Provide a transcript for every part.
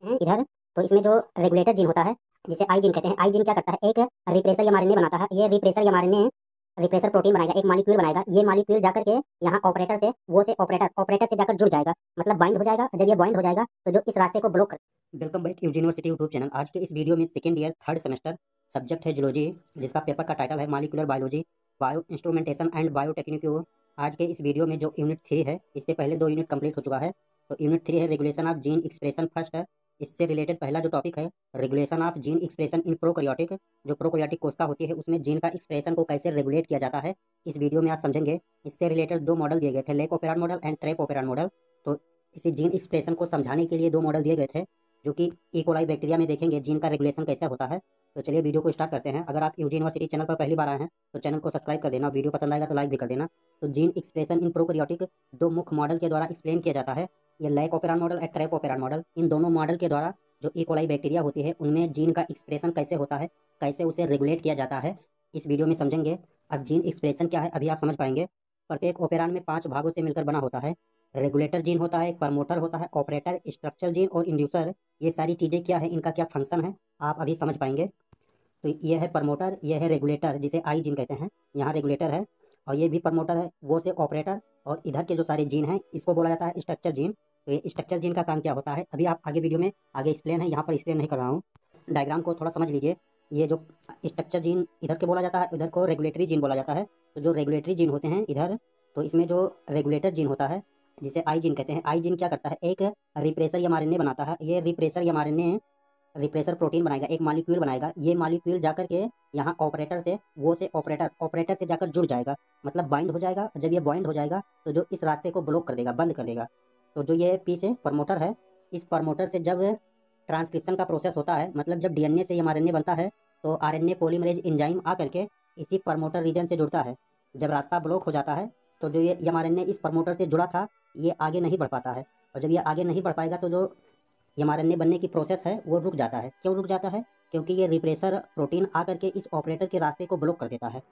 हैं इधर। तो इसमें जो रेगुलेटर जीन होता है, जिसे आई जीन कहते हैं, आई जीन क्या करता है, एक रिप्रेसर या आरएनए बनाता है। ये रिप्रेसर या आरएनए रिप्रेसर प्रोटीन बनाएगा, एक मॉलिक्यूल बनाएगा। ये मॉलिक्यूल जाकर के यहाँ ऑपरेटर से, वो से ऑपरेटर से जाकर जुड़ जाएगा, मतलब बाइंड हो जाएगा। जब ये बाइंड हो जाएगा तो जो इस रास्ते को ब्लॉक कर। Welcome back university YouTube channel. आज के इस वीडियो में second year third semester subject है जूलॉजी, जिसका पेपर का टाइटल है molecular biology, bio instrumentation and biotechnique. आज के इस वीडियो में जो यूनिट 3 है, इससे पहले 2 यूनिट कंप्लीट हो चुका है। तो यूनिट 3 है regulation of gene expression first है। इससे रिलेटेड पहला जो टॉपिक है regulation of gene expression in prokaryotic. जो प्रोकैरियोटिक कोशिका होती है उसमें जीन का एक्सप्रेशन को कैसे रेगुलेट किया जाता है, इस वीडियो में आज समझेंगे। इससे रिलेटेड 2 मॉडल दिए गए थे, lake operon model and trap operon model. तो इसी जीन एक्सप्रेशन को समझाने के लिए 2 मॉडल दिए गए थे, जो कि ई कोलाई बैक्टीरिया में देखेंगे जीन का रेगुलेशन कैसे होता है। तो चलिए वीडियो को स्टार्ट करते हैं। अगर आप यूजी यूनिवर्सिटी चैनल पर पहली बार आए हैं तो चैनल को सब्सक्राइब कर देना, वीडियो पसंद आएगा तो लाइक भी कर देना। तो जीन एक्सप्रेशन इन प्रोकैरियोटिक 2 मुख्य मॉडल के द्वारा एक्सप्लेन किया जाता है। ये लैक ओपेरॉन मॉडल और ट्रैप ओपेरॉन मॉडल, इन दोनों मॉडल के द्वारा जो ई कोलाई बैक्टीरिया होती है उनमें जीन का एक्सप्रेशन कैसे होता है, कैसे उसे रेगुलेट किया जाता है, इस वीडियो में समझेंगे। अब जीन एक्सप्रेशन क्या है अभी आप समझ पाएंगे। प्रत्येक ओपेरॉन में 5 भागों से मिलकर बना होता है। रेगुलेटर जीन होता है, एक प्रमोटर होता है, ऑपरेटर, स्ट्रक्चर जीन और इंड्यूसर। ये सारी चीज़ें क्या है, इनका क्या फंक्शन है, आप अभी समझ पाएंगे। तो ये है प्रमोटर, ये है रेगुलेटर जिसे आई जीन कहते हैं। यहाँ रेगुलेटर है और ये भी प्रमोटर है, वो से ऑपरेटर। और इधर के जो सारे जीन हैं इसको बोला जाता है स्ट्रक्चर जीन। तो ये स्ट्रक्चर जीन का काम क्या होता है अभी आप आगे वीडियो में आगे एक्सप्लेन है, यहाँ पर एक्सप्लेन नहीं कर रहा हूँ। डायग्राम को थोड़ा समझ लीजिए। ये जो स्ट्रक्चर जीन इधर के बोला जाता है, इधर को रेगुलेटरी जीन बोला जाता है। तो जो रेगुलेटरी जीन होते हैं इधर, तो इसमें जो रेगुलेटर जीन होता है जिसे आई जीन कहते हैं, आई जीन क्या करता है, एक रिप्रेसर या आरएनए बनाता है। ये रिप्रेसर या आरएनए रिप्रेसर प्रोटीन बनाएगा, एक मॉलिक्यूल बनाएगा। ये मॉलिक्यूल जाकर के यहाँ ऑपरेटर से, वो से ऑपरेटर से जाकर जुड़ जाएगा, मतलब बाइंड हो जाएगा। जब ये बाइंड हो जाएगा तो जो इस रास्ते को ब्लॉक कर देगा, बंद कर देगा। तो जो ये पी से प्रमोटर है, इस प्रमोटर से जब ट्रांसक्रिप्शन का प्रोसेस होता है, मतलब जब डीएनए से एमआरएनए बनता है, तो आरएनए पॉलीमरेज एंजाइम आ करके इसी प्रमोटर रीजन से जुड़ता है। जब रास्ता ब्लॉक हो जाता है तो जो ये एमआरएनए इस प्रमोटर से जुड़ा था, ये आगे नहीं बढ़ पाता है। और जब ये आगे नहीं बढ़ पाएगा तो जो एमआरएनए बनने की प्रोसेस है वो रुक जाता है। क्यों रुक जाता है? क्योंकि ये रिप्रेसर प्रोटीन आकर के इस ऑपरेटर के रास्ते को ब्लॉक कर देता है,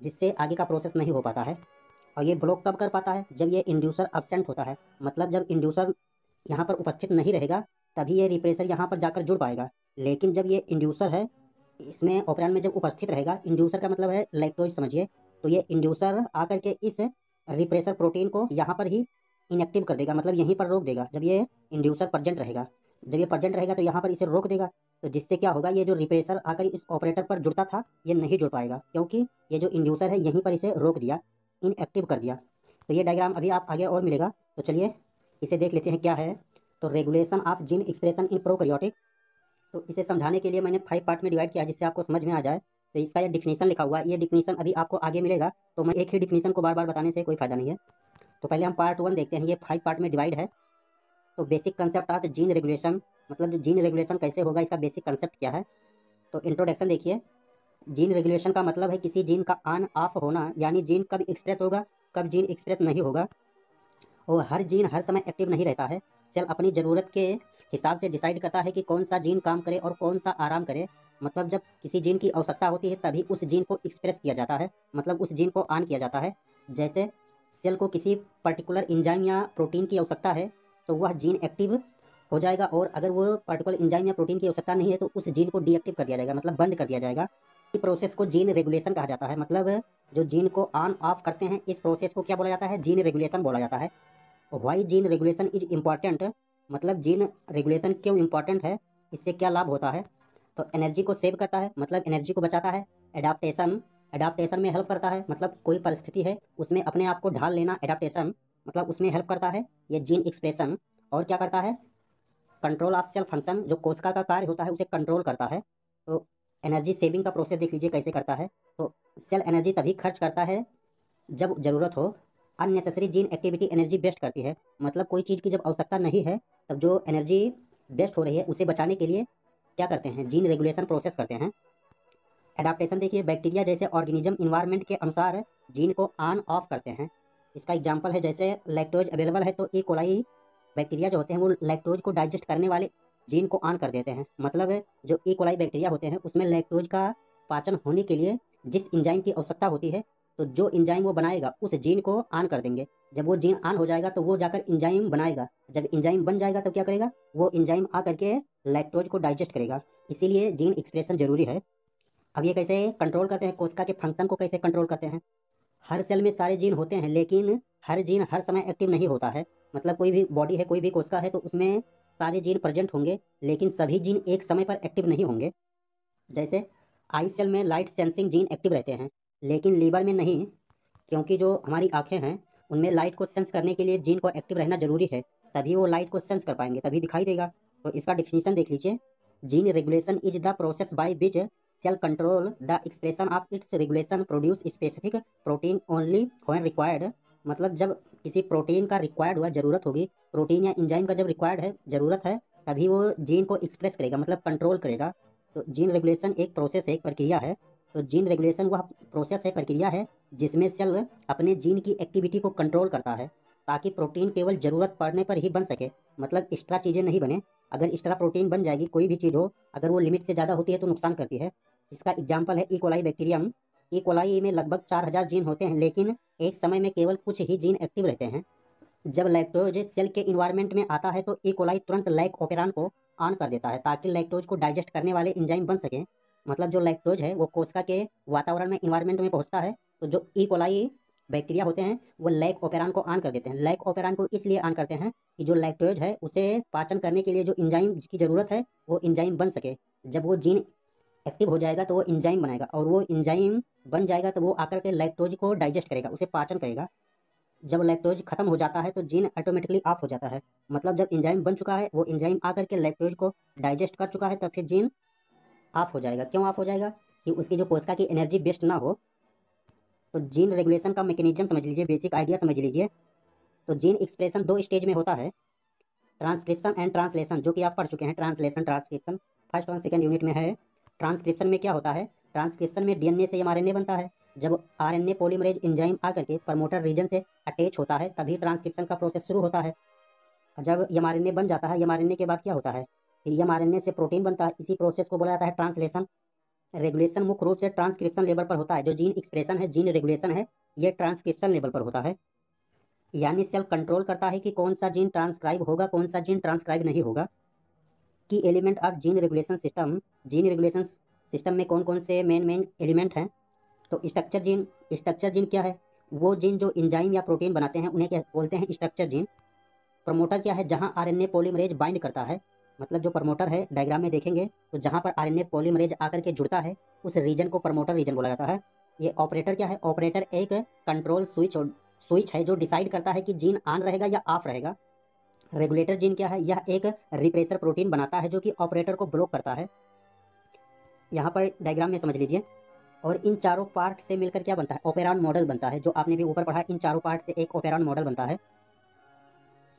जिससे आगे का प्रोसेस नहीं हो पाता है। और ये ब्लॉक कब कर पाता है? जब ये इंड्यूसर अब्सेंट होता है, मतलब जब इंड्यूसर यहाँ पर उपस्थित नहीं रहेगा तभी ये रिप्रेसर यहाँ पर जाकर जुड़ पाएगा। लेकिन जब ये इंड्यूसर है, इसमें ऑपरेंड में जब उपस्थित रहेगा, इंड्यूसर का मतलब है लैक्टोज समझिए। तो ये इंड्यूसर आकर के इस रिप्रेसर प्रोटीन को यहाँ पर ही इनएक्टिव कर देगा, मतलब यहीं पर रोक देगा। जब ये इंड्यूसर प्रेजेंट रहेगा, जब ये प्रेजेंट रहेगा तो यहाँ पर इसे रोक देगा। तो जिससे क्या होगा, ये जो रिप्रेसर आकर इस ऑपरेटर पर जुड़ता था ये नहीं जुड़ पाएगा, क्योंकि ये जो इंड्यूसर है यहीं पर इसे रोक दिया, इनएक्टिव कर दिया। तो ये डायग्राम अभी आप आगे और मिलेगा। तो चलिए इसे देख लेते हैं क्या है। तो regulation of gene expression in prokaryotic, तो इसे समझाने के लिए मैंने 5 पार्ट में डिवाइड किया जिससे आपको समझ में आ जाए। तो इसका ये डिफिनीशन लिखा हुआ है, ये डिफिनीशन अभी आपको आगे मिलेगा। तो मैं एक ही डिफिनीशन को बार बार बताने से कोई फायदा नहीं है। तो पहले हम पार्ट 1 देखते हैं, ये 5 पार्ट में डिवाइड है। तो basic concept of gene regulation, मतलब जो जीन रेगुलेशन कैसे होगा इसका बेसिक कंसेप्ट क्या है। तो इंट्रोडक्शन देखिए। जीन रेगुलेशन का मतलब है किसी जीन का ऑन ऑफ होना, यानी जीन कब एक्सप्रेस होगा, कब जीन एक्सप्रेस नहीं होगा। और हर जीन हर समय एक्टिव नहीं रहता है। सेल अपनी ज़रूरत के हिसाब से डिसाइड करता है कि कौन सा जीन काम करे और कौन सा आराम करे। मतलब जब किसी जीन की आवश्यकता होती है तभी उस जीन को एक्सप्रेस किया जाता है, मतलब उस जीन को ऑन किया जाता है। जैसे सेल को किसी पर्टिकुलर एंजाइम या प्रोटीन की आवश्यकता है तो वह जीन एक्टिव हो जाएगा, और अगर वो पर्टिकुलर एंजाइम या प्रोटीन की आवश्यकता नहीं है तो उस जीन को डीएक्टिव कर दिया जाएगा, मतलब बंद कर दिया जाएगा। इस प्रोसेस को जीन रेगुलेशन कहा जाता है। मतलब जो जीन को ऑन ऑफ करते हैं इस प्रोसेस को क्या बोला जाता है, जीन रेगुलेशन बोला जाता है। Why gene regulation is important, मतलब जीन रेगुलेशन क्यों इम्पॉर्टेंट है, इससे क्या लाभ होता है। तो एनर्जी को सेव करता है, मतलब एनर्जी को बचाता है। एडाप्टेशन, एडाप्टेशन में हेल्प करता है, मतलब कोई परिस्थिति है उसमें अपने आप को ढाल लेना, एडाप्टेशन मतलब उसमें हेल्प करता है ये जीन एक्सप्रेशन। और क्या करता है, कंट्रोल ऑफ सेल फंक्शन, जो कोशिका का कार्य होता है उसे कंट्रोल करता है। तो एनर्जी सेविंग का प्रोसेस देख लीजिए कैसे करता है। तो सेल एनर्जी तभी खर्च करता है जब ज़रूरत हो। Unnecessary gene activity energy waste करती है, मतलब कोई चीज़ की जब आवश्यकता नहीं है तब जो एनर्जी वेस्ट हो रही है उसे बचाने के लिए क्या करते हैं, जीन रेगुलेशन प्रोसेस करते हैं। एडाप्टेशन देखिए, बैक्टीरिया जैसे ऑर्गेनिज्म इन्वायरमेंट के अनुसार जीन को ऑन ऑफ करते हैं। इसका एग्जांपल है जैसे लैक्टोज अवेलेबल है तो ई कोलाई बैक्टीरिया जो होते हैं वो लैक्टोज को डाइजेस्ट करने वाले जीन को ऑन कर देते हैं। मतलब जो ई कोलाई बैक्टीरिया होते हैं उसमें लैक्टोज का पाचन होने के लिए जिस एंजाइम की आवश्यकता होती है तो जो एंजाइम वो बनाएगा उस जीन को ऑन कर देंगे। जब वो जीन ऑन हो जाएगा तो वो जाकर एंजाइम बनाएगा। जब एंजाइम बन जाएगा तो क्या करेगा, वो एंजाइम आ करके लैक्टोज को डाइजेस्ट करेगा। इसीलिए जीन एक्सप्रेशन जरूरी है। अब ये कैसे कंट्रोल करते हैं, कोशिका के फंक्शन को कैसे कंट्रोल करते हैं। हर सेल में सारे जीन होते हैं, लेकिन हर जीन हर समय एक्टिव नहीं होता है। मतलब कोई भी बॉडी है, कोई भी कोशिका है, तो उसमें सारे जीन प्रेजेंट होंगे, लेकिन सभी जीन एक समय पर एक्टिव नहीं होंगे। जैसे आई सेल में लाइट सेंसिंग जीन एक्टिव रहते हैं, लेकिन लीवर में नहीं, क्योंकि जो हमारी आंखें हैं उनमें लाइट को सेंस करने के लिए जीन को एक्टिव रहना जरूरी है, तभी वो लाइट को सेंस कर पाएंगे, तभी दिखाई देगा। तो इसका डिफिनीशन देख लीजिए। Gene regulation is the process by which cell control the expression of its regulation produce specific protein only when required. मतलब जब किसी प्रोटीन का रिक्वायर्ड हुआ, जरूरत होगी, प्रोटीन या एंजाइम का जब रिक्वायर्ड है, जरूरत है, तभी वो जीन को एक्सप्रेस करेगा, मतलब कंट्रोल करेगा। तो जीन रेगुलेशन एक प्रोसेस है, एक प्रक्रिया है। तो जीन रेगुलेशन वह प्रोसेस है, प्रक्रिया है, जिसमें सेल अपने जीन की एक्टिविटी को कंट्रोल करता है, ताकि प्रोटीन केवल ज़रूरत पड़ने पर ही बन सके। मतलब एक्स्ट्रा चीज़ें नहीं बने। अगर एक्स्ट्रा प्रोटीन बन जाएगी, कोई भी चीज़ हो, अगर वो लिमिट से ज़्यादा होती है तो नुकसान करती है। इसका एग्जाम्पल है इकोलाई बैक्टीरियम। इकोलाई में लगभग 4000 जीन होते हैं, लेकिन एक समय में केवल कुछ ही जीन एक्टिव रहते हैं। जब लैक्टोज सेल के इन्वायरमेंट में आता है तो इकोलाई तुरंत लैक ओपेरान को ऑन कर देता है, ताकि लैक्टोज को डाइजेस्ट करने वाले एंजाइम बन सके। मतलब जो लैक्टोज है वो कोशिका के वातावरण में, इन्वायरमेंट में पहुंचता है, तो जो इकोलाई बैक्टीरिया होते हैं वो लैक ओपेरान को ऑन कर देते हैं। लैक ओपेरान को इसलिए ऑन करते हैं कि जो लैक्टोज है उसे पाचन करने के लिए जो एंजाइम की ज़रूरत है वो एंजाइम बन सके। जब वो जीन एक्टिव हो जाएगा तो वो एंजाइम बनाएगा, और वो एंजाइम बन जाएगा तो वो आकर के लैक्टोज को डाइजेस्ट करेगा, उसे पाचन करेगा। जब लैक्टोज खत्म हो जाता है तो जीन ऑटोमेटिकली ऑफ हो जाता है। मतलब जब एंजाइम बन चुका है, वो एंजाइम आकर के लैक्टोज को डाइजेस्ट कर चुका है, तब फिर जीन ऑफ हो जाएगा। क्यों ऑफ हो जाएगा? कि उसकी जो कोशिका की एनर्जी वेस्ट ना हो। तो जीन रेगुलेशन का मैकेनिज्म समझ लीजिए, बेसिक आइडिया समझ लीजिए। तो जीन एक्सप्रेशन 2 स्टेज में होता है, ट्रांसक्रिप्शन एंड ट्रांसलेशन, जो कि आप पढ़ चुके हैं। ट्रांसलेशन, ट्रांसक्रिप्शन फर्स्ट और सेकंड यूनिट में है। ट्रांसक्रिप्शन में क्या होता है? ट्रांसक्रिप्शन में डीएनए से एमआरएनए बनता है। जब आरएनए पॉलीमरेज एंजाइम आकर के प्रमोटर रीजन से अटैच होता है, तभी ट्रांसक्रिप्शन का प्रोसेस शुरू होता है। जब एमआरएनए बन जाता है, एमआरएनए के बाद क्या होता है? फिर एमआरएनए से प्रोटीन बनता है। इसी प्रोसेस को बोला जाता है ट्रांसलेशन। रेगुलेशन मुख्य रूप से ट्रांसक्रिप्शन लेवल पर होता है। जो जीन एक्सप्रेशन है, जीन रेगुलेशन है, ये ट्रांसक्रिप्शन लेवल पर होता है। यानी सेल कंट्रोल करता है कि कौन सा जीन ट्रांसक्राइब होगा, कौन सा जीन ट्रांसक्राइब नहीं होगा। की element of gene regulation system. Gene regulation system में कौन कौन से मेन एलिमेंट हैं? तो स्ट्रक्चर जीन। स्ट्रक्चर जीन क्या है? वो जीन जो एंजाइम या प्रोटीन बनाते हैं उन्हें क्या बोलते हैं? Structure gene. प्रमोटर क्या है? जहां आरएनए पॉलीमरेज बाइंड करता है। मतलब जो प्रमोटर है, डायग्राम में देखेंगे तो जहां पर आरएनए पॉलीमरेज आकर के जुड़ता है, उस रीजन को प्रमोटर रीजन बोला जाता है। ये ऑपरेटर क्या है? ऑपरेटर एक कंट्रोल स्विच है जो डिसाइड करता है कि जीन ऑन रहेगा या ऑफ रहेगा। रेगुलेटर जीन क्या है? यह एक रिप्रेसर प्रोटीन बनाता है जो कि ऑपरेटर को ब्लॉक करता है। यहाँ पर डायग्राम में समझ लीजिए। और इन चारों पार्ट से मिलकर क्या बनता है? ओपेरॉन मॉडल बनता है, जो आपने भी ऊपर पढ़ा है। इन चारों पार्ट से एक ओपेरॉन मॉडल बनता है।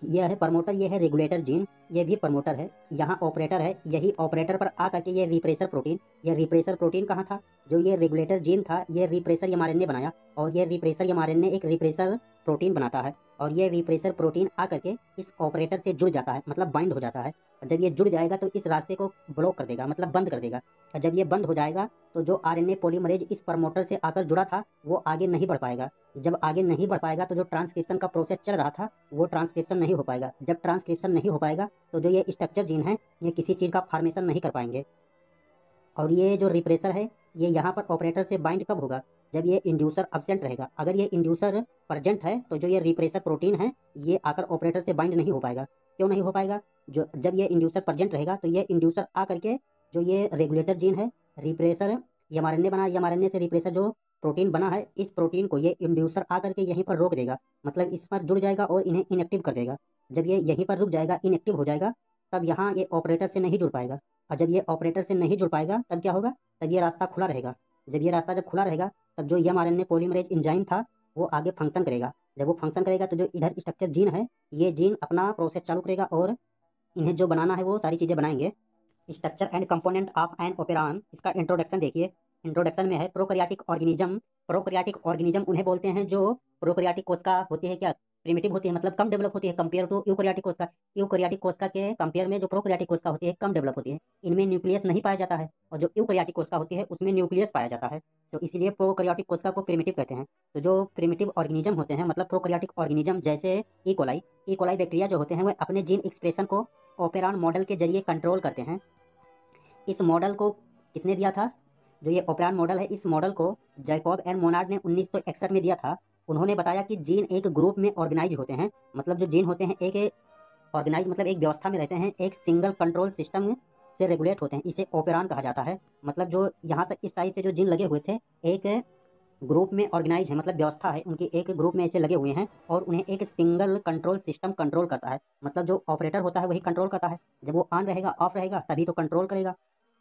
यह है प्रमोटर, यह है रेगुलेटर जीन, ये भी प्रमोटर है। यहाँ ऑपरेटर है, यही ऑपरेटर पर आ करके ये रिप्रेसर प्रोटीन। ये रिप्रेसर प्रोटीन कहाँ था? जो ये रेगुलेटर जीन था, ये रिप्रेसर एमआरएनए बनाया, और ये रिप्रेसर एमआरएनए एक रिप्रेसर प्रोटीन बनाता है, और ये रिप्रेसर प्रोटीन आ करके इस ऑपरेटर से जुड़ जाता है, मतलब बाइंड हो जाता है। जब ये जुड़ जाएगा तो इस रास्ते को ब्लॉक कर देगा, मतलब बंद कर देगा। और जब ये बंद हो जाएगा तो जो आरएनए पॉलीमरेज इस प्रमोटर से आकर जुड़ा था वो आगे नहीं बढ़ पाएगा। जब आगे नहीं बढ़ पाएगा तो जो ट्रांसक्रिप्शन का प्रोसेस चल रहा था वो ट्रांसक्रिप्शन नहीं हो पाएगा। जब ट्रांसक्रिप्शन नहीं हो पाएगा तो जो ये स्ट्रक्चर जीन है, ये किसी चीज़ का फॉर्मेशन नहीं कर पाएंगे। और ये जो रिप्रेसर है, ये यहाँ पर ऑपरेटर से बाइंड कब होगा? जब ये इंड्यूसर अब्सेंट रहेगा। अगर ये इंड्यूसर प्रेजेंट है तो जो ये रिप्रेसर प्रोटीन है, ये आकर ऑपरेटर से बाइंड नहीं हो पाएगा। क्यों नहीं हो पाएगा? जो जब ये इंड्यूसर प्रेजेंट रहेगा तो ये इंड्यूसर आ करके जो ये रेगुलेटर जीन है, रिप्रेसर एमआरएनए बना, एमआरएनए से रिप्रेसर जो प्रोटीन बना है, इस प्रोटीन को ये इंड्यूसर आ करके यहीं पर रोक देगा, मतलब इस पर जुड़ जाएगा और इन्हें इनएक्टिव कर देगा। जब ये यहीं पर रुक जाएगा, इनएक्टिव हो जाएगा, तब यहाँ ये ऑपरेटर से नहीं जुड़ पाएगा। और जब ये ऑपरेटर से नहीं जुड़ पाएगा तब क्या होगा? तब ये रास्ता खुला रहेगा। जब ये रास्ता जब खुला रहेगा तब जो एमआरएनए पॉलीमरेज एंजाइम था वो आगे फंक्शन करेगा। जब वो फंक्शन करेगा तो जो इधर स्ट्रक्चर जीन है, ये जीन अपना प्रोसेस चालू करेगा और इन्हें जो बनाना है वो सारी चीज़ें बनाएंगे। Structure and component of an operon, इसका इंट्रोडक्शन देखिए। इंट्रोडक्शन में है प्रोकैरियोटिक ऑर्गेनिज्म। प्रोकैरियोटिक ऑर्गेनिज्म उन्हें बोलते हैं जो प्रोकैरियोटिक कोशिका होती है, क्या प्रिमिटिव होती है, मतलब कम डेवलप होती है कंपेयर टू यूकैरियोटिक कोशिका। यूकैरियोटिक कोशिका के कंपेयर में जो प्रोकैरियोटिक कोशिका होती है कम डेवलप होती है, इनमें न्यूक्लियस नहीं पाया जाता है, और जो यूकैरियोटिक कोशिका होती है उसमें न्यूक्लियस पाया जाता है। तो इसलिए प्रोकैरियोटिक कोशिका को प्रिमिटिव कहते हैं। तो जो प्रिमिटिव ऑर्गेनिज्म होते हैं, मतलब प्रोकैरियोटिक ऑर्गेनिज्म, जैसे ई कोलाई बैक्टीरिया जो होते हैं वह अपने जीन एक्सप्रेशन को ओपेरॉन मॉडल के जरिए कंट्रोल करते हैं। इस मॉडल को किसने दिया था? जो ये ओपेरॉन मॉडल है, इस मॉडल को जैकब एंड मोनार्ड ने 1961 में दिया था। उन्होंने बताया कि जीन एक ग्रुप में ऑर्गेनाइज होते हैं, मतलब जो जीन होते हैं एक ऑर्गेनाइज मतलब एक व्यवस्था में रहते हैं, एक सिंगल कंट्रोल सिस्टम से रेगुलेट होते हैं, इसे ओपेरॉन कहा जाता है। मतलब जो यहाँ तक इस टाइप के जो जीन लगे हुए थे एक ग्रुप में ऑर्गेनाइज है, मतलब व्यवस्था है उनकी, एक ग्रुप में ऐसे लगे हुए हैं और उन्हें एक सिंगल कंट्रोल सिस्टम कंट्रोल करता है। मतलब जो ऑपरेटर होता है वही कंट्रोल करता है, जब वो ऑन रहेगा ऑफ रहेगा तभी तो कंट्रोल करेगा।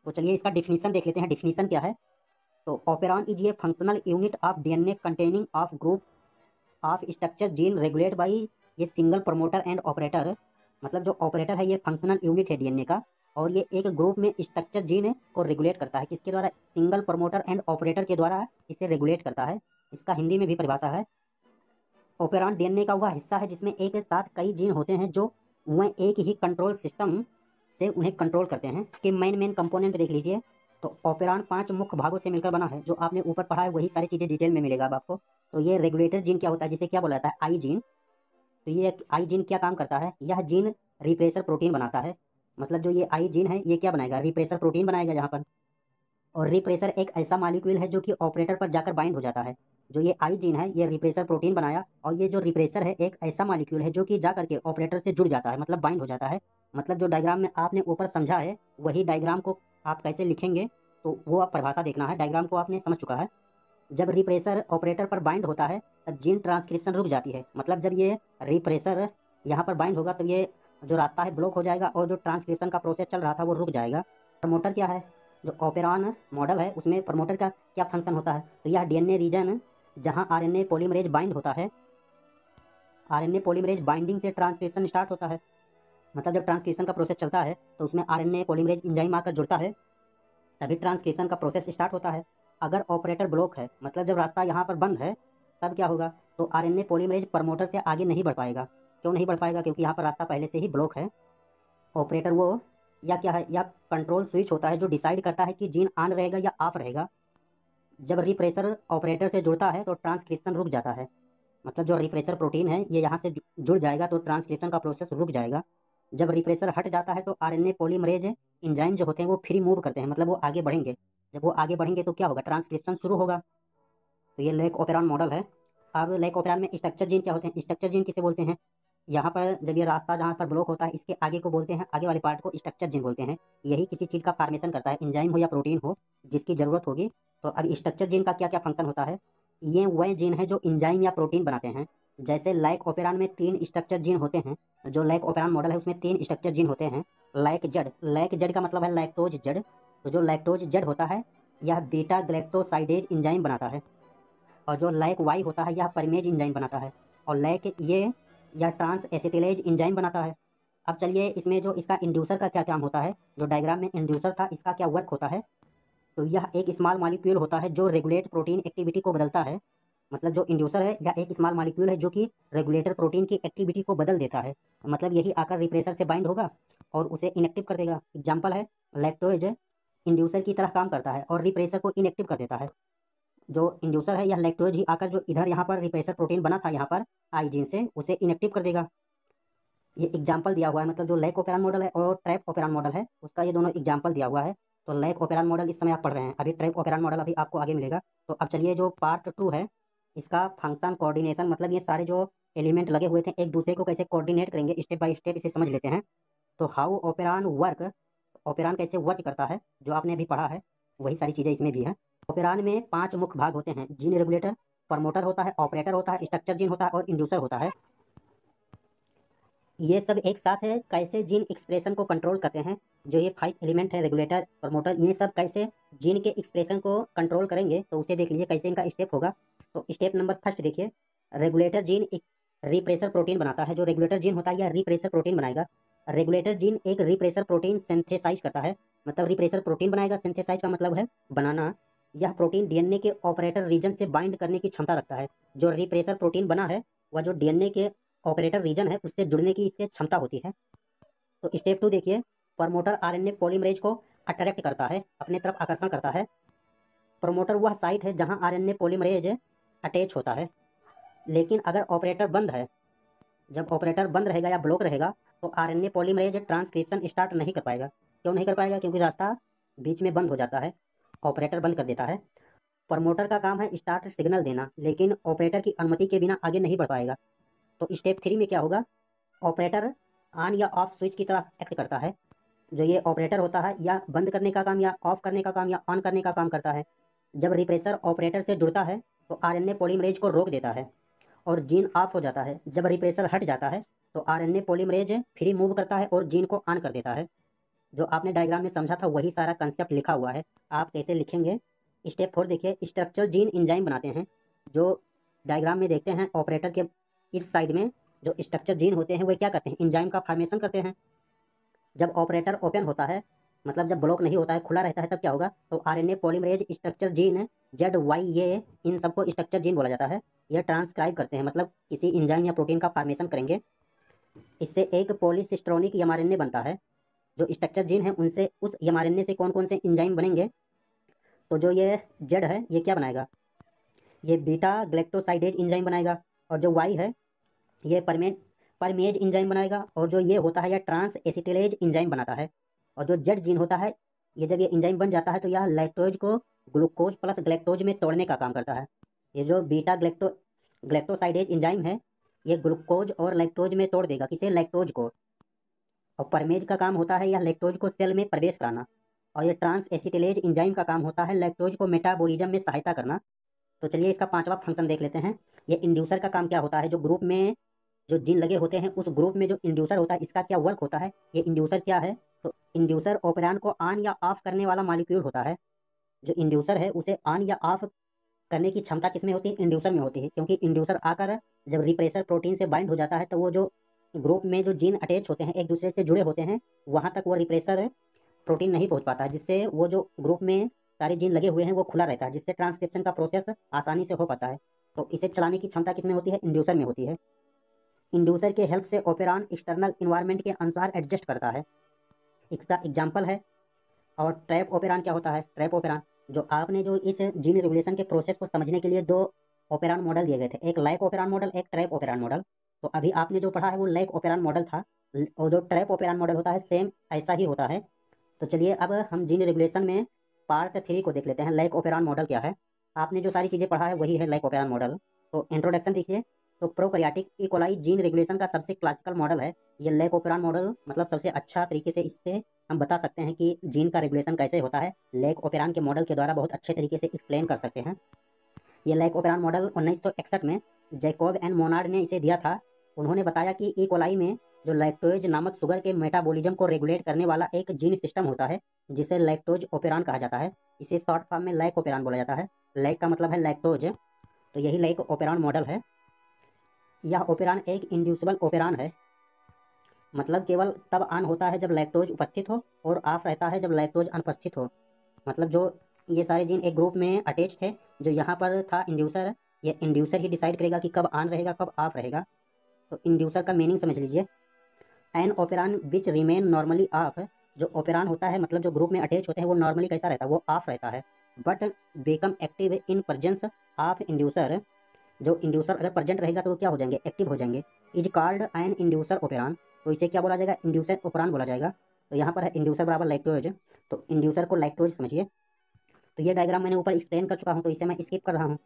तो चलिए इसका डिफिनीशन देख लेते हैं, डिफिनीशन क्या है। तो operon is a functional unit of DNA containing of group of structure gene regulate by ये सिंगल प्रमोटर एंड ऑपरेटर। मतलब जो ऑपरेटर है ये फंक्शनल यूनिट है डीएनए का, और ये एक ग्रुप में स्ट्रक्चर जीन को रेगुलेट करता है, किसके द्वारा? सिंगल प्रमोटर एंड ऑपरेटर के द्वारा इसे रेगुलेट करता है। इसका हिंदी में भी परिभाषा है, ओपेरॉन डीएनए का वह हिस्सा है जिसमें एक साथ कई जीन होते हैं जो वह एक ही कंट्रोल सिस्टम से उन्हें कंट्रोल करते हैं। कि मेन कंपोनेंट देख लीजिए। तो ऑपेरॉन 5 मुख्य भागों से मिलकर बना है, जो आपने ऊपर पढ़ा है वही सारी चीज़ें डिटेल में मिलेगा अब आपको। तो ये रेगुलेटर जीन क्या होता है, जिसे क्या बोला जाता है? आई जीन। तो ये आई जीन क्या काम करता है? यह जीन रिप्रेसर प्रोटीन बनाता है। मतलब जो ये आई जीन है ये क्या बनाएगा? रिप्रेसर प्रोटीन बनाएगा यहाँ पर। और रिप्रेसर एक ऐसा मॉलिक्यूल है जो कि ऑपरेटर पर जाकर बाइंड हो जाता है। जो ये आई जीन है ये रिप्रेसर प्रोटीन बनाया, और ये जो रिप्रेसर है एक ऐसा मॉलिक्यूल है जो कि जा करके ऑपरेटर से जुड़ जाता है, मतलब बाइंड हो जाता है। मतलब जो डायग्राम में आपने ऊपर समझा है वही डायग्राम को आप कैसे लिखेंगे तो वो आप परिभाषा देखना है। डायग्राम को आपने समझ चुका है। जब रिप्रेसर ऑपरेटर पर बाइंड होता है तब जीन ट्रांसक्रिप्शन रुक जाती है। मतलब जब ये रिप्रेसर यहाँ पर बाइंड होगा तब ये जो रास्ता है ब्लॉक हो जाएगा और जो ट्रांसक्रिप्शन का प्रोसेस चल रहा था वो रुक जाएगा। प्रमोटर क्या है? जो ओपेरॉन मॉडल है उसमें प्रमोटर का क्या फंक्शन होता है? तो यह डीएनए रीजन जहाँ आरएनए पॉलीमरेज बाइंड होता है, आरएनए पॉलीमरेज बाइंडिंग से ट्रांसक्रिप्शन स्टार्ट होता है। मतलब जब ट्रांसक्रिप्शन का प्रोसेस चलता है तो उसमें आरएनए पॉलीमरेज एंजाइम आकर जुड़ता है, तभी ट्रांसक्रिप्शन का प्रोसेस स्टार्ट होता है। अगर ऑपरेटर ब्लॉक है, मतलब जब रास्ता यहाँ पर बंद है, तब क्या होगा? तो आरएनए पॉलीमरेज प्रमोटर से आगे नहीं बढ़ पाएगा। क्यों नहीं बढ़ पाएगा? क्योंकि यहाँ पर रास्ता पहले से ही ब्लॉक है। ऑपरेटर वो या क्या है, या कंट्रोल स्विच होता है जो डिसाइड करता है कि जीन ऑन रहेगा या ऑफ रहेगा। जब रिप्रेसर ऑपरेटर से जुड़ता है तो ट्रांसक्रिप्शन रुक जाता है। मतलब जो रिप्रेसर प्रोटीन है ये यहाँ से जुड़ जाएगा तो ट्रांसक्रिप्शन का प्रोसेस रुक जाएगा। जब रिप्रेसर हट जाता है तो आरएनए पॉलीमरेज एंजाइम जो होते हैं वो फ्री मूव करते हैं, मतलब वो आगे बढ़ेंगे। जब वो आगे बढ़ेंगे तो क्या होगा? ट्रांसक्रिप्शन शुरू होगा। तो ये लेक ओपेरॉन मॉडल है। अब लेक ओपेरॉन में स्ट्रक्चर जीन क्या होते हैं? स्ट्रक्चर जीन किसे बोलते हैं? यहाँ पर जब ये रास्ता जहाँ पर ब्लॉक होता है इसके आगे को बोलते हैं, आगे वाले पार्ट को स्ट्रक्चर जीन बोलते हैं। यही किसी चीज़ का फॉर्मेशन करता है, एंजाइम हो या प्रोटीन हो जिसकी ज़रूरत होगी। तो अब स्ट्रक्चर जीन का क्या क्या फंक्शन होता है? ये वह जीन है जो एंजाइम या प्रोटीन बनाते हैं। जैसे लाइक ओपेरॉन में 3 स्ट्रक्चर जीन होते हैं। जो लाइक ओपेरॉन मॉडल है उसमें 3 स्ट्रक्चर जीन होते हैं। लाइक जेड का मतलब है लैक्टोज जेड। तो जो लैक्टोज जेड होता है यह बीटा ग्लैक्टोसाइडेज एंजाइम बनाता है, और जो लाइक वाई होता है यह परमेज एंजाइम बनाता है, और लाइक ये या ट्रांस एसिटिलेज एंजाइम बनाता है। अब चलिए इसमें जो इसका इंड्यूसर का क्या काम होता है, जो डायग्राम में इंड्यूसर था इसका क्या वर्क होता है। तो यह एक स्मॉल मॉलिक्यूल होता है जो रेगुलेट प्रोटीन एक्टिविटी को बदलता है। मतलब जो इंड्यूसर है यह एक स्मॉल मॉलिक्यूल है जो कि रेगुलेटर प्रोटीन की एक्टिविटी को बदल देता है। मतलब यही आकर रिप्रेसर से बाइंड होगा और उसे इनएक्टिव कर देगा। एग्जाम्पल है लैक्टोज इंड्यूसर की तरह काम करता है और रिप्रेसर को इनएक्टिव कर देता है। जो इंड्यूसर है यह लैक्टोज ही आकर जो इधर यहाँ पर रिप्रेसर प्रोटीन बना था यहाँ पर आई जीन से, उसे इनएक्टिव कर देगा। ये एग्जाम्पल दिया हुआ है, मतलब जो लैक ओपेरॉन मॉडल है और ट्रैप ओपेरॉन मॉडल है उसका ये दोनों एग्जाम्पल दिया हुआ है। तो लैक ओपेरॉन मॉडल इस समय आप पढ़ रहे हैं, अभी ट्रैप ओपेरॉन मॉडल अभी आपको आगे मिलेगा। तो अब चलिए जो पार्ट 2 है इसका फंक्शन कोऑर्डिनेशन, मतलब ये सारे जो एलिमेंट लगे हुए थे एक दूसरे को कैसे कोऑर्डिनेट करेंगे स्टेप बाय स्टेप इसे समझ लेते हैं। तो हाउ ओपेरॉन वर्क, ओपेरॉन कैसे वर्क करता है जो आपने अभी पढ़ा है वही सारी चीज़ें इसमें भी है। ओपेरॉन में 5 मुख्य भाग होते हैं, जीन रेगुलेटर, प्रमोटर होता है, ऑपरेटर होता है, स्ट्रक्चर जीन होता है और इंड्यूसर होता है। ये सब एक साथ है कैसे जीन एक्सप्रेशन को कंट्रोल करते हैं। जो ये 5 एलिमेंट है रेगुलेटर प्रमोटर, ये सब कैसे जीन के एक्सप्रेशन को कंट्रोल करेंगे तो उसे देख लीजिए कैसे इनका स्टेप होगा। तो स्टेप नंबर फर्स्ट देखिए, रेगुलेटर जीन एक रिप्रेसर प्रोटीन बनाता है। जो रेगुलेटर जीन होता है यह रिप्रेसर प्रोटीन बनाएगा। रेगुलेटर जीन एक रिप्रेसर प्रोटीन सिंथेसाइज करता है, मतलब रिप्रेसर प्रोटीन बनाएगा। सिंथेसाइज का मतलब है बनाना। यह प्रोटीन डीएनए के ऑपरेटर रीजन से बाइंड करने की क्षमता रखता है। जो रिप्रेसर प्रोटीन बना है वह जो डीएनए के ऑपरेटर रीजन है उससे जुड़ने की इसके क्षमता होती है। तो स्टेप 2 देखिए, प्रमोटर आरएनए पॉलीमरेज को अट्रैक्ट करता है, अपने तरफ आकर्षण करता है। प्रमोटर वह साइट है जहां आरएनए पॉलीमरेज अटैच होता है। लेकिन अगर ऑपरेटर बंद है, जब ऑपरेटर बंद रहेगा या ब्लॉक रहेगा तो आरएनए पॉलीमरेज ट्रांसक्रिप्शन स्टार्ट नहीं कर पाएगा। क्यों नहीं कर पाएगा? क्योंकि रास्ता बीच में बंद हो जाता है, ऑपरेटर बंद कर देता है। प्रमोटर का काम है स्टार्ट सिग्नल देना, लेकिन ऑपरेटर की अनुमति के बिना आगे नहीं बढ़ पाएगा। तो स्टेप 3 में क्या होगा, ऑपरेटर ऑन या ऑफ स्विच की तरह एक्ट करता है। जो ये ऑपरेटर होता है या बंद करने का काम या ऑफ करने का काम या ऑन करने का काम करता है। जब रिप्रेसर ऑपरेटर से जुड़ता है तो आरएनए पॉलीमरेज को रोक देता है और जीन ऑफ हो जाता है। जब रिप्रेसर हट जाता है तो आरएनए पॉलीमरेज फ्री मूव करता है और जीन को ऑन कर देता है। जो आपने डायग्राम में समझा था वही सारा कंसेप्ट लिखा हुआ है। आप कैसे लिखेंगे? स्टेप 4 देखिए, स्ट्रक्चरल जीन इंजाइम बनाते हैं। जो डायग्राम में देखते हैं ऑपरेटर के इस साइड में जो स्ट्रक्चर जीन होते हैं वे क्या करते हैं? इंजाइम का फॉर्मेशन करते हैं। जब ऑपरेटर ओपन होता है, मतलब जब ब्लॉक नहीं होता है, खुला रहता है, तब क्या होगा? तो RNA polymerase structure gene Z Y ये इन सबको स्ट्रक्चर जीन बोला जाता है। यह ट्रांसक्राइब करते हैं, मतलब किसी इंजाइम या प्रोटीन का फॉर्मेशन करेंगे। इससे एक पॉलीसिस्ट्रोनिक एमआरएनए बनता है। जो स्ट्रक्चर जीन है उनसे उस एमआरएनए से कौन कौन से इंजाइम बनेंगे? तो जो ये जेड है ये क्या बनाएगा? ये बीटा ग्लैक्टोसाइडेज इंजाइम बनाएगा। और जो वाई है ये परमेज इंजाइम बनाएगा। और जो ये होता है यह ट्रांस एसिटिलेज इंजाइम बनाता है। और जो जेड जीन होता है ये जब ये इंजाइम बन जाता है तो यह लैक्टोज को ग्लूकोज प्लस ग्लैक्टोज में तोड़ने का काम करता है। ये जो बीटा ग्लैक्टोसाइडेज इंजाइम है ये ग्लूकोज और लैक्टोज में तोड़ देगा। किसे? लैक्टोज को। और परमेज का काम होता है यह लैक्टोज को सेल में प्रवेश कराना। और ये ट्रांस एसिटिलेज इंजाइम का काम होता है लैक्टोज को मेटाबॉलिज्म में सहायता करना। तो चलिए इसका पांचवा फंक्शन देख लेते हैं। ये इंड्यूसर का काम क्या होता है? जो ग्रुप में जो जीन लगे होते हैं उस ग्रुप में जो इंड्यूसर होता है इसका क्या वर्क होता है? ये इंड्यूसर क्या है? तो इंड्यूसर ऑपरेंड को ऑन या ऑफ करने वाला मॉलिक्यूल होता है। जो इंड्यूसर है उसे ऑन या ऑफ करने की क्षमता किसमें होती है? इंड्यूसर में होती है। क्योंकि इंड्यूसर आकर जब रिप्रेसर प्रोटीन से बाइंड हो जाता है तो वो जो ग्रुप में जो जीन अटैच होते हैं एक दूसरे से जुड़े होते हैं वहां तक वो रिप्रेसर प्रोटीन नहीं पहुंच पाता है, जिससे वो जो ग्रुप में सारे जीन लगे हुए हैं वो खुला रहता है, जिससे ट्रांसक्रिप्शन का प्रोसेस आसानी से हो पाता है। तो इसे चलाने की क्षमता किसमें होती है? इंड्यूसर में होती है। इंड्यूसर के हेल्प से ऑपेरॉन एक्सटर्नल इन्वायरमेंट के अनुसार एडजस्ट करता है। इसका एग्जाम्पल है। और ट्रैप ओपेरॉन क्या होता है? ट्रैप ओपेरॉन जो आपने जो इस जीन रेगुलेशन के प्रोसेस को समझने के लिए दो ओपेरॉन मॉडल दिए गए थे, एक लाइक ओपेरॉन मॉडल, एक ट्रैप ओपेरॉन मॉडल। तो अभी आपने जो पढ़ा है वो लाइक ओपेरॉन मॉडल था और जो ट्रैप ओपेरॉन मॉडल होता है सेम ऐसा ही होता है। तो चलिए अब हम जीन रेगुलेशन में पार्ट 3 को देख लेते हैं। लाइक ओपेरॉन मॉडल क्या है? आपने जो सारी चीज़ें पढ़ा है वही है लाइक ओपेरॉन मॉडल। तो इंट्रोडक्शन देखिए। तो prokaryotic E coli gene regulation का सबसे क्लासिकल मॉडल है ये लाइक ओपेरॉन मॉडल। मतलब सबसे अच्छा तरीके से इससे हम बता सकते हैं कि जीन का रेगुलेशन कैसे होता है। लाइक ओपेरॉन के मॉडल के द्वारा बहुत अच्छे तरीके से एक्सप्लेन कर सकते हैं। ये लाइक ओपेरॉन मॉडल 1961 में जैकोब एंड मोनार्ड ने इसे दिया था। उन्होंने बताया कि ई कोलाई में जो लैक्टोज नामक शुगर के मेटाबॉलिज्म को रेगुलेट करने वाला एक जीन सिस्टम होता है जिसे लैक्टोज ओपेरॉन कहा जाता है। इसे शॉर्ट फॉर्म में लाइक ओपेरॉन बोला जाता है। लाइक का मतलब है लैक्टोज, तो यही लाइक ओपेरॉन मॉडल है। यह ओपेरॉन एक इंड्यूसिबल ओपेरॉन है। मतलब केवल तब ऑन होता है जब लैक्टोज उपस्थित हो और ऑफ रहता है जब लैक्टोज अनुपस्थित हो। मतलब जो ये सारे जीन एक ग्रुप में अटैच थे, जो यहाँ पर था इंड्यूसर, ये इंड्यूसर ही डिसाइड करेगा कि कब ऑन रहेगा कब ऑफ रहेगा। तो इंड्यूसर का मीनिंग समझ लीजिए। An operon which remain normally off. जो ओपेरॉन होता है मतलब जो ग्रुप में अटैच होते हैं वो नॉर्मली कैसा रहता है? वो ऑफ रहता है। But become active in presence of inducer. जो इंड्यूसर अगर प्रेजेंट रहेगा तो वो क्या हो जाएंगे? एक्टिव हो जाएंगे। Is called an inducer operon. तो इसे क्या बोला जाएगा? इंड्यूसर ओपेरॉन बोला जाएगा। तो यहाँ पर है इंड्यूसर बराबर लैक्टोज, तो इंड्यूसर को लैक्टोज समझिए। तो ये डायग्राम मैंने ऊपर एक्सप्लेन कर चुका हूँ तो इसे मैं स्किप कर रहा हूँ।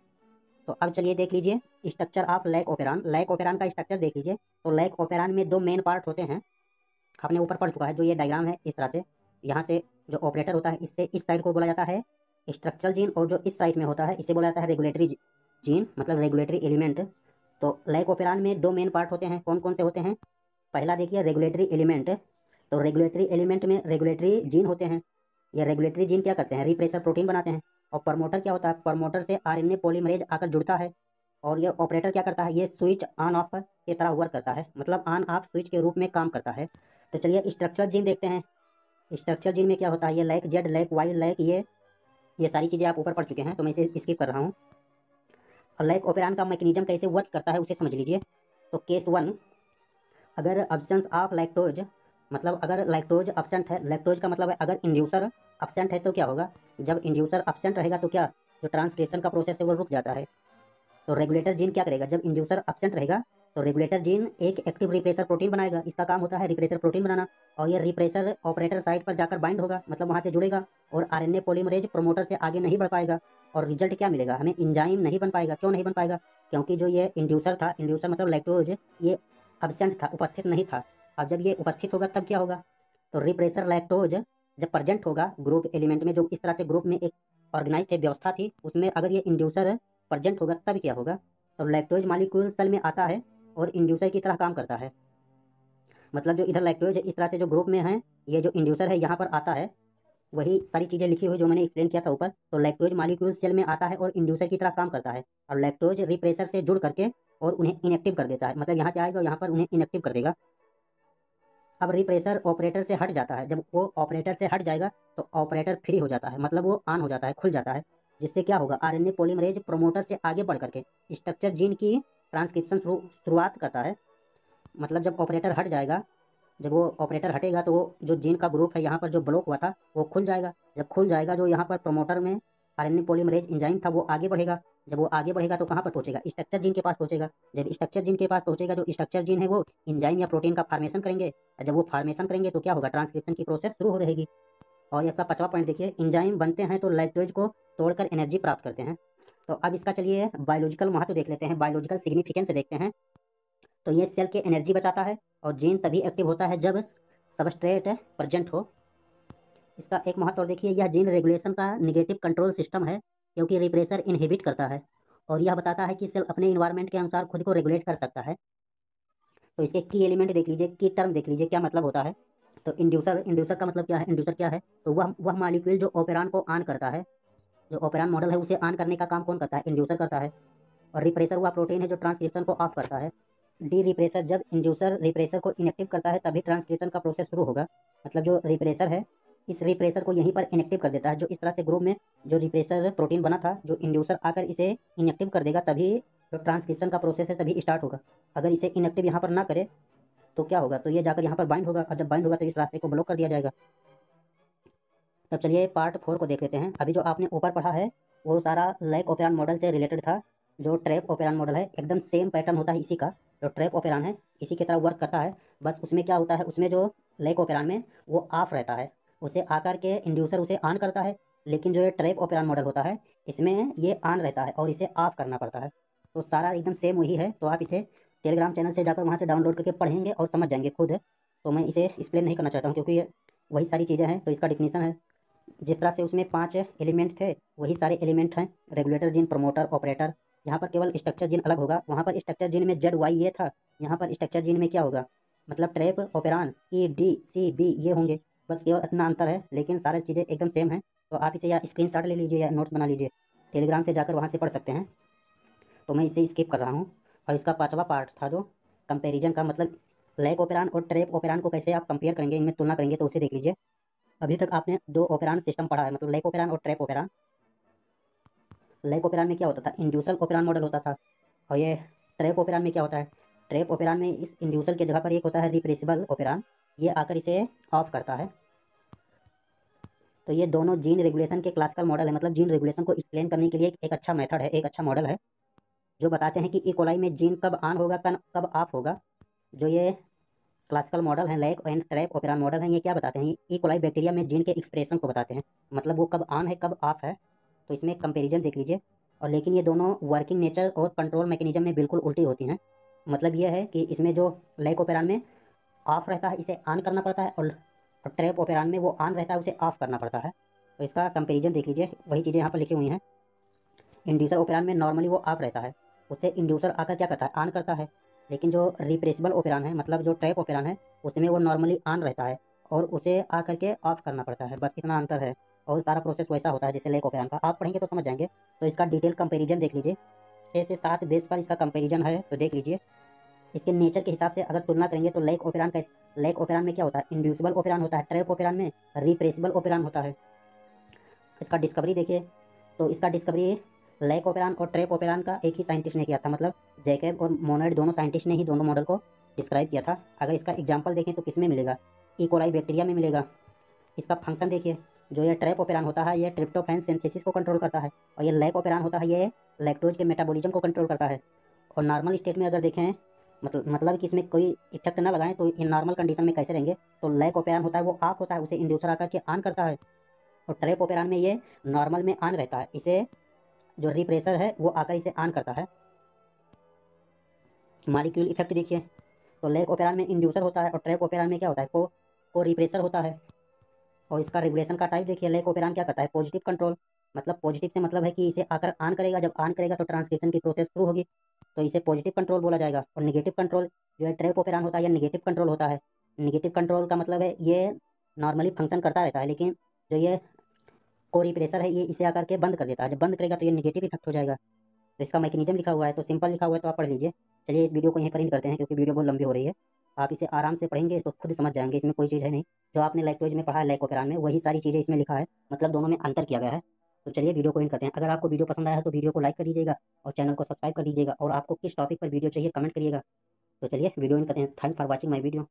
तो अब चलिए देख लीजिए structure of like operon. Like operon का स्ट्रक्चर देख लीजिए। तो लाइक ओपेरॉन में दो मेन पार्ट होते हैं, आपने ऊपर पढ़ चुका है। जो ये डायग्राम है इस तरह से, यहाँ से जो ऑपरेटर होता है इससे इस साइड को बोला जाता है स्ट्रक्चरल जीन, और जो इस साइड में होता है इसे बोला जाता है रेगुलेटरी जीन, मतलब रेगुलेटरी एलिमेंट। तो लाइक ओपेरॉन में दो मेन पार्ट होते हैं, कौन कौन से होते हैं? पहला देखिए रेगुलेटरी एलिमेंट। तो रेगुलेटरी एलिमेंट में रेगुलेटरी जीन होते हैं। ये रेगुलेटरी जीन क्या करते हैं? रिप्रेसर प्रोटीन बनाते हैं। और प्रमोटर क्या होता है? प्रमोटर से आरएनए पॉलीमरेज आकर जुड़ता है। और ये ऑपरेटर क्या करता है? ये स्विच ऑन ऑफ की तरह वर्क करता है, मतलब ऑन ऑफ स्विच के रूप में काम करता है। तो चलिए स्ट्रक्चर जीन देखते हैं। स्ट्रक्चर जीन में क्या होता है? ये like Z, like why, like ये ये सारी चीज़ें आप ऊपर पढ़ चुके हैं, तो मैं इसे स्किप कर रहा हूँ। और लाइक ऑपेरान का मैकेनिज्म कैसे वर्क करता है उसे समझ लीजिए। तो केस 1, अगर अब्सेंस ऑफ लैक्टोज, मतलब अगर लैक्टोज अब्सेंट है, लैक्टोज का मतलब है अगर इंड्यूसर अब्सेंट है तो क्या होगा, जब इंड्यूसर अब्सेंट रहेगा तो क्या, जो ट्रांसक्रिप्शन का प्रोसेस है वो रुक जाता है। तो रेगुलेटर जीन क्या करेगा, जब इंड्यूसर एब्सेंट रहेगा तो रेगुलेटर जीन एक एक्टिव रिप्रेसर प्रोटीन बनाएगा, इसका काम होता है रिप्रेसर प्रोटीन बनाना, और ये रिप्रेसर ऑपरेटर साइट पर जाकर बाइंड होगा, मतलब वहां से जुड़ेगा, और आरएनए पॉलीमरेज प्रोमोटर से आगे नहीं बढ़ पाएगा, और रिजल्ट क्या मिलेगा, हमें इंजाइम नहीं बन पाएगा। क्यों नहीं बन पाएगा, क्योंकि जो ये इंड्यूसर था, इंड्यूसर मतलब लैक्टोज, ये एब्सेंट था, उपस्थित नहीं था। अब जब ये उपस्थित होगा तब क्या होगा, तो रिप्रेसर लैक्टोज जब प्रेजेंट होगा ग्रुप एलिमेंट में, जो इस तरह से ग्रुप में एक ऑर्गेनाइज व्यवस्था थी उसमें, अगर ये इंड्यूसर प्रेजेंट होगा तब क्या होगा, तो लैक्टोज मॉलिक्यूल सेल में आता है और इंड्यूसर की तरह काम करता है। मतलब जो इधर लैक्टोज इस तरह से जो ग्रुप में है, ये जो इंड्यूसर है यहाँ पर आता है, वही सारी चीज़ें लिखी हुई जो मैंने एक्सप्लेन किया था ऊपर। तो लैक्टोज मॉलिक्यूल सेल में आता है और इंड्यूसर की तरह काम करता है, और लैक्टोज रिप्रेसर से जुड़ करके और उन्हें इनएक्टिव कर देता है, मतलब यहाँ से आएगा और यहाँ पर उन्हें इनएक्टिव कर देगा। अब रिप्रेसर ऑपरेटर से हट जाता है, जब वो ऑपरेटर से हट जाएगा तो ऑपरेटर फ्री हो जाता है, मतलब वो ऑन हो जाता है, खुल जाता है, जिससे क्या होगा, आरएनए पॉलीमरेज प्रोमोटर से आगे बढ़ करके स्ट्रक्चर जीन की ट्रांसक्रिप्शन शुरुआत करता है। मतलब जब ऑपरेटर हट जाएगा, जब वो ऑपरेटर हटेगा तो वो जो जीन का ग्रुप है यहाँ पर जो ब्लॉक हुआ था वो खुल जाएगा। जब खुल जाएगा, जो यहाँ पर प्रोमोटर में आरएनए पॉलीमरेज एंजाइम था वो आगे बढ़ेगा। जब वो आगे बढ़ेगा तो कहाँ पर पहुंचेगा, स्ट्रक्चर जीन के पास पहुंचेगा। जब स्ट्रक्चर जीन के पास पहुंचेगा, जो स्ट्रक्चर जीन है वो एंजाइम या प्रोटीन का फॉर्मेशन करेंगे। जब वो फॉर्मेशन करेंगे तो क्या होगा, ट्रांसक्रिप्शन की प्रोसेस शुरू हो रहेगी। और इसका 5वां पॉइंट देखिए, एंजाइम बनते हैं तो लैक्टोज को तोड़कर एनर्जी प्राप्त करते हैं। तो अब इसका चलिए बायोलॉजिकल महत्व देख लेते हैं, बायोलॉजिकल सिग्निफिकेंस देखते हैं। तो ये सेल के एनर्जी बचाता है, और जीन तभी एक्टिव होता है जब सबस्ट्रेट प्रेजेंट हो। इसका एक महत्व और देखिए, यह जीन रेगुलेशन का निगेटिव कंट्रोल सिस्टम है, क्योंकि रिप्रेसर इनहिबिट करता है, और यह बताता है कि सेल अपने इन्वायरमेंट के अनुसार खुद को रेगुलेट कर सकता है। तो इसके की एलिमेंट देख लीजिए, की टर्म देख लीजिए क्या मतलब होता है। तो इंड्यूसर, इंड्यूसर का मतलब क्या है, इंड्यूसर क्या है, तो वह मॉलिक्यूल जो ऑपेरान को ऑन करता है, जो ऑपेरान मॉडल है उसे ऑन करने का काम कौन करता है, इंड्यूसर करता है। और रिप्रेसर हुआ प्रोटीन है जो ट्रांसक्रिप्शन को ऑफ करता है। डी रिप्रेसर, जब इंड्यूसर रिप्रेसर को इनएक्टिव करता है तभी ट्रांसक्रिप्शन का प्रोसेस शुरू होगा। मतलब जो रिप्रेसर है, इस रिप्रेसर को यहीं पर इनएक्टिव कर देता है, जो इस तरह से ग्रुप में जो रिप्रेसर प्रोटीन बना था, जो इंड्यूसर आकर इसे इनएक्टिव कर देगा, तभी जो ट्रांसक्रिप्शन का प्रोसेस है तभी स्टार्ट होगा। अगर इसे इनएक्टिव यहाँ पर ना करे तो क्या होगा, तो ये जाकर यहाँ पर बाइंड होगा, और जब बाइंड होगा तो इस रास्ते को ब्लॉक कर दिया जाएगा। तब चलिए पार्ट 4 को देख लेते हैं। अभी जो आपने ऊपर पढ़ा है वो सारा लैक ओपेरान मॉडल से रिलेटेड था। जो ट्रैप ओपेरान मॉडल है एकदम सेम पैटर्न होता है इसी का, जो ट्रैप ओपेरान है इसी की तरह वर्क करता है। बस उसमें क्या होता है, उसमें जो लैक ओपेरान में वो ऑफ रहता है, उसे आकर के इंड्यूसर उसे ऑन करता है। लेकिन जो ये ट्रैप ओपेरान मॉडल होता है इसमें ये ऑन रहता है और इसे ऑफ करना पड़ता है। तो सारा एकदम सेम वही है। तो आप इसे टेलीग्राम चैनल से जाकर वहाँ से डाउनलोड करके पढ़ेंगे और समझ जाएंगे खुद। तो मैं इसे एक्सप्लेन नहीं करना चाहता हूँ, क्योंकि ये वही सारी चीज़ें हैं। तो इसका डिफिनीशन है, जिस तरह से उसमें 5 एलिमेंट थे वही सारे एलिमेंट हैं, रेगुलेटर जीन, प्रमोटर, ऑपरेटर। यहाँ पर केवल स्ट्रक्चर जीन अलग होगा, वहाँ पर स्ट्रक्चर जीन में जेड वाई ये था, यहाँ पर स्ट्रक्चर जीन में क्या होगा, मतलब trp operon E D C B ये होंगे। बस केवल इतना अंतर है, लेकिन सारी चीज़ें एकदम सेम हैं। तो आप इसे या स्क्रीनशॉट ले लीजिए या नोट्स बना लीजिए, टेलीग्राम से जाकर वहाँ से पढ़ सकते हैं। तो मैं इसे स्किप कर रहा हूँ। और इसका 5वां पार्ट था जो कंपेरिजन का, मतलब लैक ओपेरान और ट्रैप ओपेरान को कैसे आप कंपेयर करेंगे, इनमें तुलना करेंगे, तो उसे देख लीजिए। अभी तक आपने 2 ओपेरान सिस्टम पढ़ा है, मतलब लैक ओपेरान और ट्रैप ओपेरान। लैक ओपेरान में क्या होता था, इंड्यूसर ओपेरान मॉडल होता था। और ये ट्रैप ओपेरान में क्या होता है, ट्रैप ओपेरान में इस इंड्यूसर की जगह पर एक होता है रिप्रेसिबल ओपेरान, ये आकर इसे ऑफ करता है। तो ये दोनों जीन रेगुलेशन के क्लासिकल मॉडल है, मतलब जीन रेगुलेशन को एक्सप्लेन करने के लिए एक अच्छा मेथड है, एक अच्छा मॉडल है, जो बताते हैं कि ई कोलाई में जीन कब ऑन होगा, कब ऑफ होगा। जो ये क्लासिकल मॉडल है, lac and trp operon model है, ये क्या बताते हैं, ई कोलाई बैक्टीरिया में जीन के एक्सप्रेशन को बताते हैं, मतलब वो कब ऑन है कब ऑफ है। तो इसमें कंपैरिजन देख लीजिए। और लेकिन ये दोनों वर्किंग नेचर और कंट्रोल मैकेनिज्म में बिल्कुल उल्टी होती हैं। मतलब ये है कि इसमें जो लैक ओपेरान में ऑफ रहता है इसे ऑन करना पड़ता है, और ट्रैप ओपेरान में वो ऑन रहता है उसे ऑफ करना पड़ता है। तो इसका कंपेरिजन देख लीजिए, वही चीज़ें यहाँ पर लिखी हुई हैं। इंड्यूसर ओपेरान में नॉर्मली वो ऑफ रहता है, उसे इंड्यूसर आकर क्या करता है, ऑन करता है। लेकिन जो रिप्रेसिबल ओपेरान है, मतलब जो ट्रैप ओपेरान है, उसमें वो नॉर्मली ऑन रहता है और उसे आकर के ऑफ करना पड़ता है, बस इतना अंतर है। और सारा प्रोसेस वैसा होता है जैसे लैक ओपेरान का, आप पढ़ेंगे तो समझ जाएंगे। तो इसका डिटेल कंपेरिजन देख लीजिए, 6 से 7 बेस पर इसका कंपेरिजन है, तो देख लीजिए। इसके नेचर के हिसाब से अगर तुलना करेंगे तो लैक ओपेरान में क्या होता है, इंड्यूसिबल ओपेरान होता है, ट्रैप ओपेरान में रिप्रेसिबल ओपेरान होता है। इसका डिस्कवरी देखिए, तो इसका डिस्कवरी लैक ओपेरान और ट्रेप ओपेरान का एक ही साइंटिस्ट ने किया था, मतलब जैकब और मोनोइड दोनों साइंटिस्ट ने ही दोनों मॉडल को डिस्क्राइब किया था। अगर इसका एग्जाम्पल देखें तो किस में मिलेगा, ई कोलाई बैक्टीरिया में मिलेगा। इसका फंक्शन देखिए, जो ये ट्रैप ओपेरान होता है ये ट्रिप्टोफैन सिंथेसिस को कंट्रोल करता है, और ये लैक ओपेरान होता है ये लैक्टोज के मेटाबॉलिज्म को कंट्रोल करता है। और नॉर्मल स्टेट में अगर देखें, मतलब कि इसमें कोई इफेक्ट ना लगाएं तो इन नॉर्मल कंडीशन में कैसे रहेंगे, तो लैक ओपेरान होता है वो ऑफ होता है, उसे इंड्यूसर आकर के ऑन करता है। और ट्रैप ओपेरान में ये नॉर्मल में ऑन रहता है, इसे जो रिप्रेसर है वो आकर इसे ऑन करता है। मॉलिक्यूल इफेक्ट देखिए, तो लैक ओपेरान में इंड्यूसर होता है और ट्रैप ओपेरान में क्या होता है, को रिप्रेसर होता है। और इसका रेगुलेशन का टाइप देखिए, लैक ओपेरान क्या करता है, पॉजिटिव कंट्रोल, मतलब पॉजिटिव से मतलब है कि इसे आकर ऑन करेगा, जब ऑन करेगा तो ट्रांसक्रिप्शन की प्रोसेस शुरू होगी, तो इसे पॉजिटिव कंट्रोल बोला जाएगा। और नेगेटिव कंट्रोल जो है ट्रैप ओपेरान होता है ये नेगेटिव कंट्रोल होता है। नेगेटिव कंट्रोल का मतलब है ये नॉर्मली फंक्शन करता रहता है, लेकिन जो ये को रिप्रेसर है ये इसे आकर के बंद कर देता है, जब बंद करेगा तो ये नेगेटिव इफेक्ट हो जाएगा। तो इसका मैकेनिज्म लिखा हुआ है, तो सिंपल लिखा हुआ है तो आप पढ़ लीजिए। चलिए इस वीडियो को यहीं पर एंड करते हैं क्योंकि वीडियो बहुत लंबी हो रही है। आप इसे आराम से पढ़ेंगे तो खुद समझ जाएंगे, इसमें कोई चीज़ है नहीं। जो आपने लैक्टोज में पढ़ा है लाइकोपेरान में वही सारी चीज़ें इसमें लिखा है, मतलब दोनों में अंतर किया गया है। तो चलिए वीडियो को एंड करते हैं। अगर आपको वीडियो पसंद आया है तो वीडियो को लाइक कर दीजिएगा और चैनल को सब्सक्राइब कर दीजिएगा, और आपको किस टॉपिक पर वीडियो चाहिए कमेंट करिएगा। तो चलिए वीडियो एंड करते हैं। Thank for watching my video.